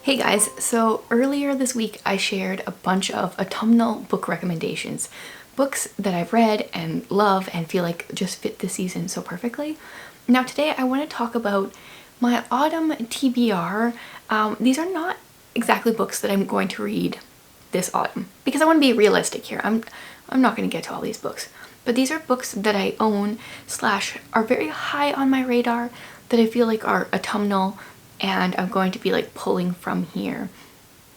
Hey guys, so earlier this week I shared a bunch of autumnal book recommendations. Books that I've read and love and feel like just fit the season so perfectly. Now today I want to talk about my autumn TBR. These are not exactly books that I'm going to read this autumn because I want to be realistic here. I'm not going to get to all these books. But these are books that I own slash are very high on my radar that I feel like are autumnal and I'm going to be like pulling from here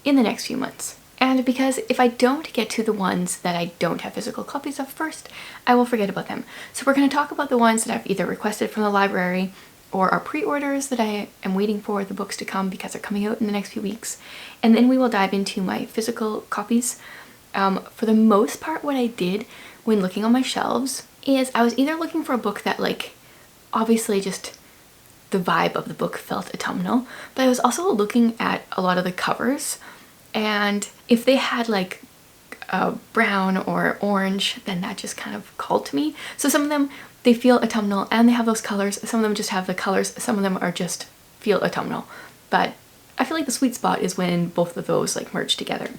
in the next few months. And because if I don't get to the ones that I don't have physical copies of first, I will forget about them. So we're going to talk about the ones that I've either requested from the library or are pre-orders that I am waiting for the books to come because they're coming out in the next few weeks. And then we will dive into my physical copies. For the most part, what I did when looking on my shelves is I was either looking for a book that like obviously just the vibe of the book felt autumnal, but I was also looking at a lot of the covers, and if they had like brown or orange, then that just kind of called to me. So some of them, they feel autumnal and they have those colors. Some of them just have the colors. Some of them are just feel autumnal. But I feel like the sweet spot is when both of those like merge together.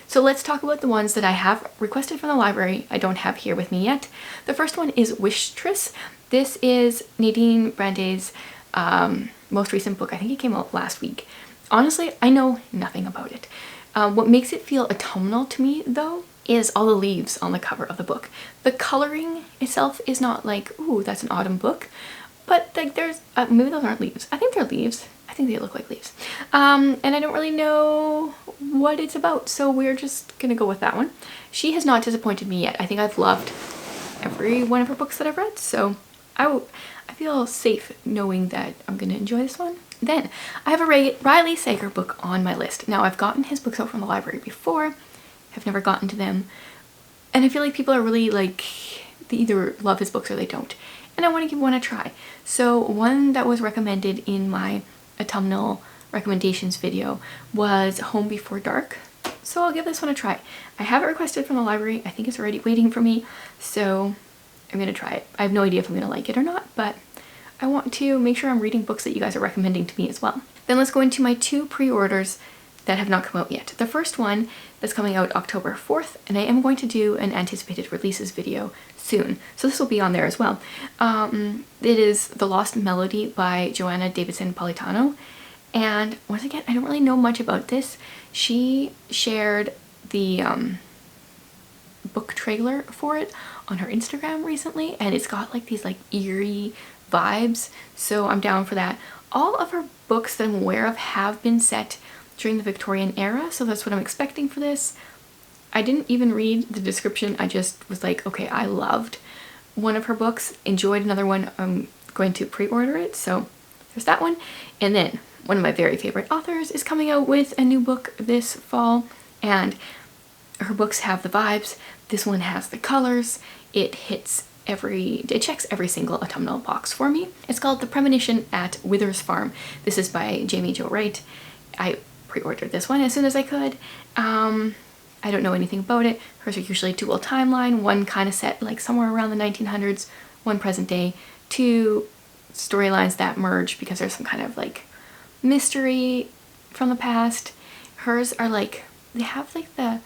So let's talk about the ones that I have requested from the library. I don't have here with me yet. The first one is Wishtress. This is Nadine Brande's most recent book. I think it came out last week. Honestly, I know nothing about it. What makes it feel autumnal to me though is all the leaves on the cover of the book. The coloring itself is not like, ooh, that's an autumn book, but like there's maybe those aren't leaves. I think they're leaves. I think they look like leaves. And I don't really know what it's about, so we're just gonna go with that one. She has not disappointed me yet. I think I've loved every one of her books that I've read, so I feel safe knowing that I'm gonna enjoy this one. Then I have a Riley Sager book on my list. Now I've gotten his books out from the library before, have never gotten to them, and I feel like people are really like, they either love his books or they don't, and I want to give one a try. So one that was recommended in my autumnal recommendations video was Home Before Dark, so I'll give this one a try. I have it requested from the library. I think it's already waiting for me, so I'm gonna try it. I have no idea if I'm gonna like it or not, but I want to make sure I'm reading books that you guys are recommending to me as well. Then let's go into my two pre-orders that have not come out yet. The first one is coming out October 4th, and I am going to do an anticipated releases video soon, so this will be on there as well. It is The Lost Melody by Joanna Davidson Politano, and once again, I don't really know much about this. She shared the book trailer for it on her Instagram recently, and it's got like these like eerie vibes, so I'm down for that. All of her books that I'm aware of have been set during the Victorian era, so that's what I'm expecting for this. I didn't even read the description. I just was like, okay, I loved one of her books, enjoyed another one. I'm going to pre-order it, so there's that one. And then one of my very favorite authors is coming out with a new book this fall, and her books have the vibes. This one has the colors. It checks every single autumnal box for me. It's called The Premonition at Wither's Farm. This is by Jamie Jo Wright. I pre-ordered this one as soon as I could. I don't know anything about it. Hers are usually dual timeline, one kind of set like somewhere around the 1900s, one present day, two storylines that merge because there's some kind of like mystery from the past. Hers are like, they have like the,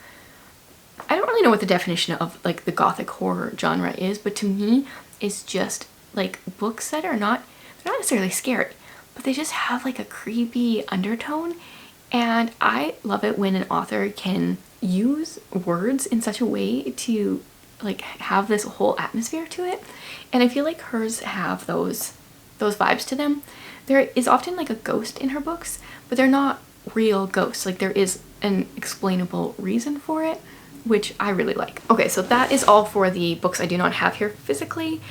I don't really know what the definition of like the gothic horror genre is, but to me it's just like books that are not, they're not necessarily scary, but they just have like a creepy undertone, and I love it when an author can use words in such a way to like have this whole atmosphere to it, and I feel like hers have those vibes to them. There is often like a ghost in her books, but they're not real ghosts. Like there is an explainable reason for it, which I really like. Okay, so that is all for the books I do not have here physically.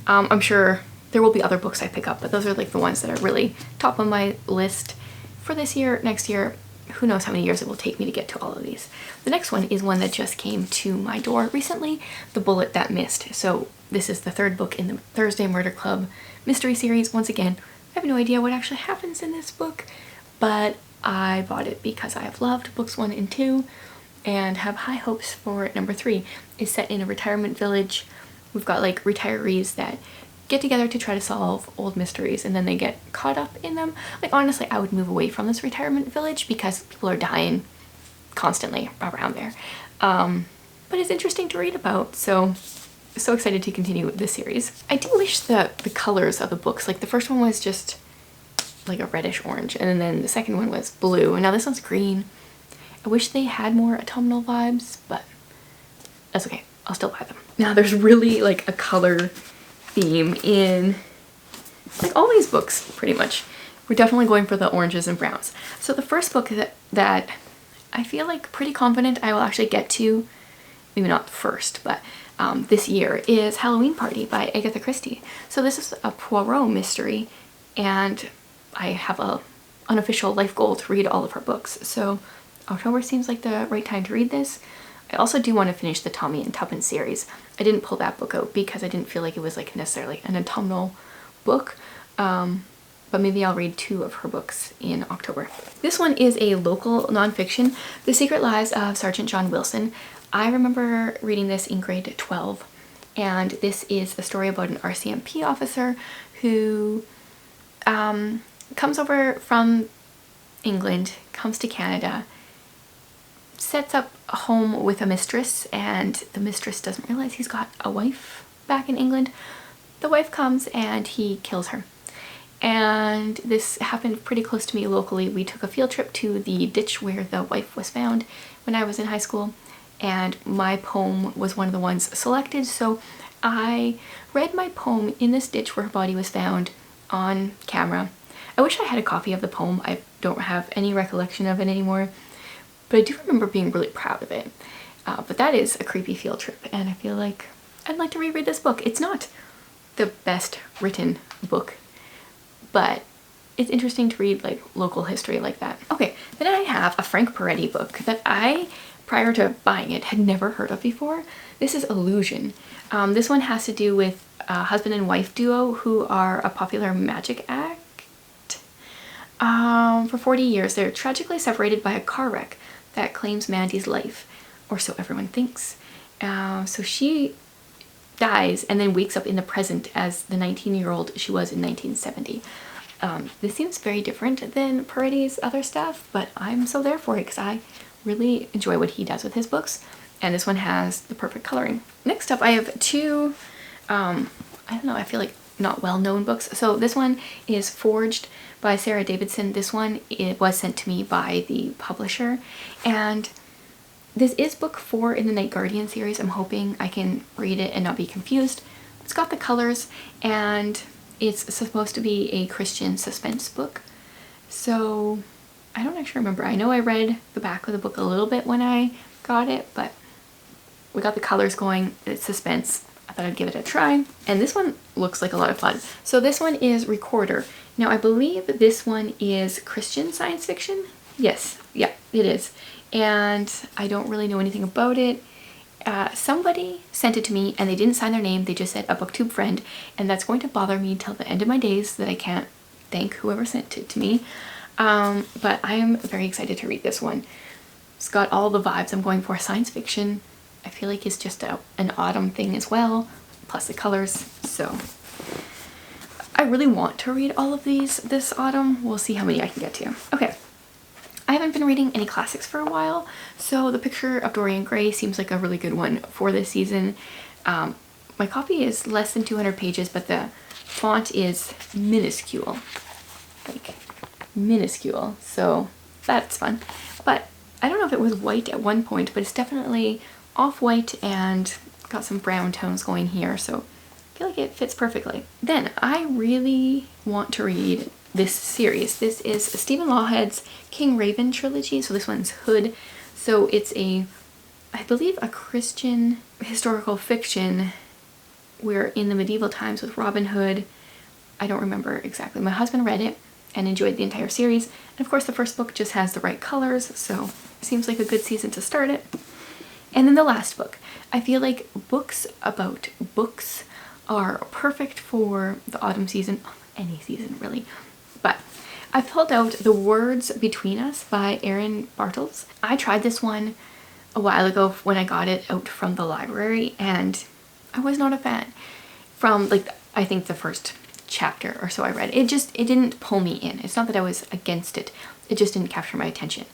I'm sure there will be other books I pick up, but those are like the ones that are really top on my list for this year, next year. Who knows how many years it will take me to get to all of these. The next one is one that just came to my door recently, The Bullet That Missed. So this is the third book in the Thursday Murder Club mystery series. Once again, I have no idea what actually happens in this book, but I bought it because I have loved books 1 and 2 and have high hopes for number 3. It's set in a retirement village. We've got like retirees that get together to try to solve old mysteries, and then they get caught up in them. Like, honestly, I would move away from this retirement village because people are dying constantly around there. But it's interesting to read about, so excited to continue this series. I do wish the colors of the books, like the first one was just like a reddish orange, and then the second one was blue, and now this one's green. I wish they had more autumnal vibes, but that's okay. I'll still buy them. Now there's really like a color theme in like all these books pretty much. We're definitely going for the oranges and browns. So the first book that I feel like pretty confident I will actually get to, maybe not first, but this year, is Halloween Party by Agatha Christie. So this is a Poirot mystery, and I have a unofficial life goal to read all of her books. So October seems like the right time to read this. I also do want to finish the Tommy and Tuppence series. I didn't pull that book out because I didn't feel like it was like necessarily an autumnal book, but maybe I'll read 2 of her books in October. This one is a local nonfiction, The Secret Lives of Sergeant John Wilson. I remember reading this in grade 12, and this is a story about an RCMP officer who comes over from England, comes to Canada, sets up a home with a mistress, and the mistress doesn't realize he's got a wife back in England. The wife comes and he kills her. And this happened pretty close to me locally. We took a field trip to the ditch where the wife was found when I was in high school, and my poem was one of the ones selected, so I read my poem in this ditch where her body was found on camera. I wish I had a copy of the poem. I don't have any recollection of it anymore, but I do remember being really proud of it. But that is a creepy field trip, and I feel like I'd like to reread this book. It's not the best written book, but it's interesting to read like local history like that. Okay, then I have a Frank Peretti book that I, prior to buying it, had never heard of before. This is Illusion. This one has to do with a husband and wife duo who are a popular magic act. For 40 years, they're tragically separated by a car wreck that claims Mandy's life, or so everyone thinks. So she dies and then wakes up in the present as the 19-year-old she was in 1970. This seems very different than Peretti's other stuff, but I'm so there for it because I really enjoy what he does with his books, and this one has the perfect coloring. Next up, I have 2, I don't know, I feel like not well-known books. So this one is Forged by Sarah Davidson. This one, it was sent to me by the publisher, and this is book 4 in the Night Guardian series. I'm hoping I can read it and not be confused. It's got the colors, and it's supposed to be a Christian suspense book. So I don't actually remember. I know I read the back of the book a little bit when I got it, but we got the colors going. It's suspense. I thought I'd give it a try. And this one looks like a lot of fun. So this one is Recorder. Now I believe this one is Christian science fiction. Yes, yeah, it is. And I don't really know anything about it. Somebody sent it to me and they didn't sign their name. They just said a booktube friend, and that's going to bother me till the end of my days that I can't thank whoever sent it to me. But I'm very excited to read this one. It's got all the vibes I'm going for. Science fiction, I feel like it's just an autumn thing as well, plus the colors. So I really want to read all of these this autumn. We'll see how many I can get to. Okay. I haven't been reading any classics for a while, so The Picture of Dorian Gray seems like a really good one for this season. My copy is less than 200 pages, but the font is minuscule. Like, minuscule, so that's fun. But I don't know if it was white at one point, but it's definitely off-white and got some brown tones going here, so I feel like it fits perfectly. Then I really want to read this series. This is Stephen Lawhead's King Raven trilogy. So this one's Hood. So it's I believe a Christian historical fiction. We're in the medieval times with Robin Hood. I don't remember exactly. My husband read it and enjoyed the entire series. And of course the first book just has the right colors, so it seems like a good season to start it. And then the last book. I feel like books about books are perfect for the autumn season, any season really. But I pulled out The Words Between Us by Erin Bartels. I tried this one a while ago when I got it out from the library, and I was not a fan. From like I think the first chapter or so I read. It didn't pull me in. It's not that I was against it. It just didn't capture my attention.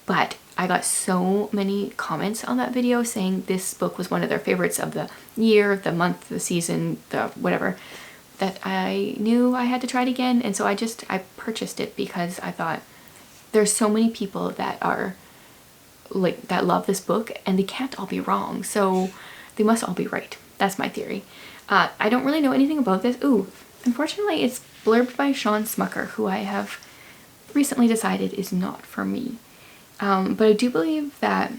But I got so many comments on that video saying this book was one of their favorites of the year, the month, the season, the whatever, that I knew I had to try it again. And so I purchased it because I thought there's so many people that are like, that love this book, and they can't all be wrong. So they must all be right. That's my theory. I don't really know anything about this. Ooh, unfortunately it's blurbed by Sean Smucker, who I have recently decided is not for me. But I do believe that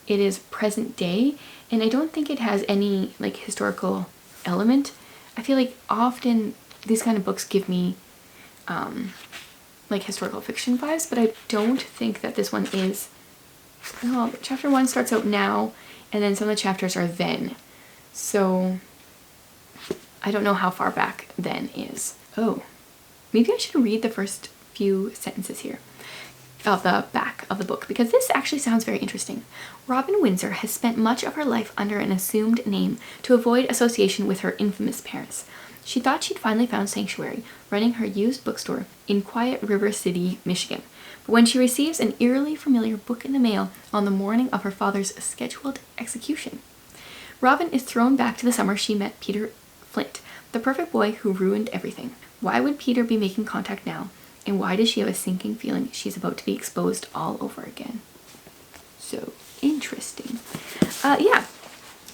it is present day, and I don't think it has any like historical element. I feel like often these kind of books give me like historical fiction vibes, but I don't think that this one is. Oh, chapter 1 starts out now, and then some of the chapters are then. So I don't know how far back then is. Oh, maybe I should read the first few sentences here of the back of the book, because this actually sounds very interesting. Robin Windsor has spent much of her life under an assumed name to avoid association with her infamous parents. She thought she'd finally found sanctuary running her used bookstore in quiet River City, Michigan. But when she receives an eerily familiar book in the mail on the morning of her father's scheduled execution, Robin is thrown back to the summer she met Peter Flint, the perfect boy who ruined everything. Why would Peter be making contact now? And why does she have a sinking feeling she's about to be exposed all over again? So interesting. Yeah.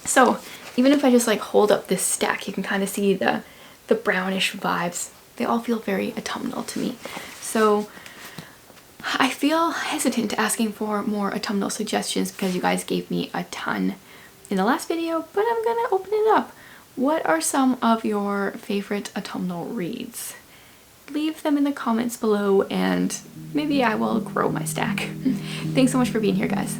So even if I just like hold up this stack, you can kind of see the brownish vibes. They all feel very autumnal to me. So I feel hesitant asking for more autumnal suggestions because you guys gave me a ton in the last video, but I'm gonna open it up. What are some of your favorite autumnal reads? Leave them in the comments below and maybe I will grow my stack. Thanks so much for being here, guys.